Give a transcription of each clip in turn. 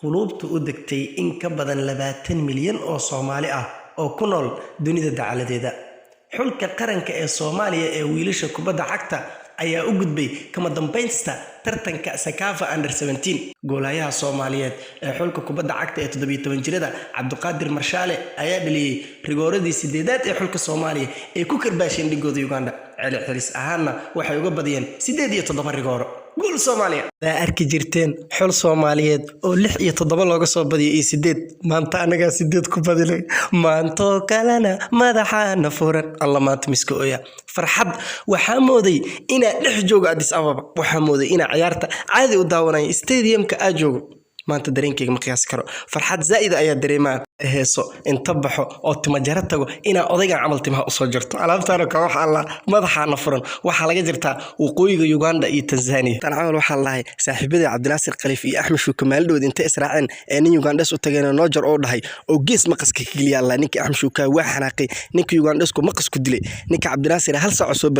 qulubtu u degtay in ka badan 20 milyan oo Soomaali ah oo ku nool dunida dacaladeeda. Xulka qaranka ee Soomaaliya ee wiilasha kubadda cagta ayaa u gudbay kama dambeynta tartanka Sakafa Under 17. Goolayaha Soomaaliyeed ee xulka kubadda cagta ee 17 jirada Cabdiqaadir Marshaale ayaa dhaliyay rigooradii 8aad ee xulka Soomaaliya ee ku karbaasheen dhigooda Uganda. Celcelis ahaana waxay uga badiyeen 8 iyo 7 rigooro. Gool Soomaaliya daa arki jirteen xul Soomaaliyeed oo 6 iyo 7 looga soo badiyay 8 maanta anaga 8 ku badilay maanto kalena madaxana furan alla maanta miska ooya farxad waxa mooday ina dhex joogo Addis Ababa waxa mooday ina ciyaarta caadi u daawanay stadiumka aa joogo maanta dareenkayga ma qiyaas karo farxad zaid ayaa dareemaa heeso inta baxo oo tima jara tago ina odaygan camal timaha u soo jirto alaabtaana ka waxa alla madaxana furan waxa laga jirtaa waqooyiga Uganda iyo Tanzania tan camal waxa lahay saaxiibada Cabdinaasir Khaliif iyo Axmed Shukamaaldood inta israaceen ee nin Uganda soo tageen Nojer oo dhahay oo gees maqaska ka geliya alla ninka Axmed Shuka waa xanaaqay ninka Uganda isku maqas ku dilay ninka Cabdinaasir hal saac soo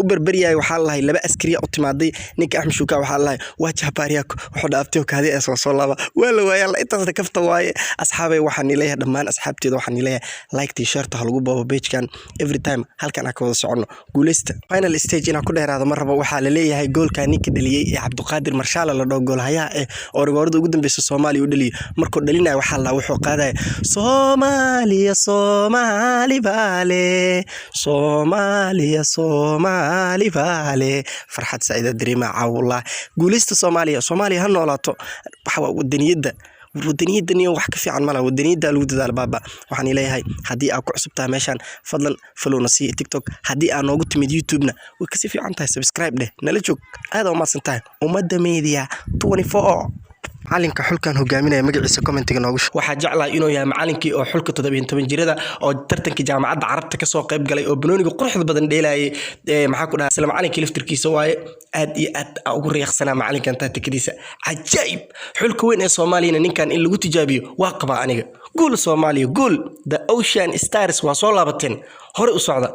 barbariyay waxa lahay laba askari oo timaaday ninka Axmed Shuka waxa lahay waa jahbaariyak wuxuu dhaaftay kaadi ee soo laba wala waayay intaas kafta waaye asxaabay waxaan ileeyahay dhamaan asxaabteeda waxaan ileeyahay like t-shirt ha lagu babo page kan every time halkan aan ka wada socono guuleysta final stage ina ku dheeraado mar raba waxa la leeyahay goolka ninka dhaliyay ee Cabdiqaadir Marshaale la dhaho goolahayaha ee oo rigoorada ugu dambeysay Soomaaliya u dhaliyay markuu dhalinayo waxa la wuxuu qaaday Soomaaliya Soomaali baale farxad saida dareema caawla guuleysta Soomaaliya ha noolaato waxa wadaniyada wax ka fiican mala wadaniyada lagu dadaal baaba waxaan ileeyahay hadii aad ku cusubtahay meeshan fadlan follow na si TikTok hadii aad noogu timid YouTube na way ka si fiican tahay subscribe leh nala joog aad oo maasantahay umada media 24 macalinka xulkan hogaaminaya magaciisa commentiga noogu waxa jeclaa inuu yahay macalinkii oo xulka 17 jirada oo tartanka jaamacadda Carabta ka soo qayb galay oo banooniga quruxda badan dheelayay maxaa ku dhahay isla macalinkii laftirkiisa waaye aad iyo aad ugu riixsanaa macalinkan tactikiisa ajaib xulka weyn ee Soomaaliya ninkan in lagu tijaabiyo waa qaba aniga gool Soomaaliya gool the Ocean Stars waa soo laabateen hore u socda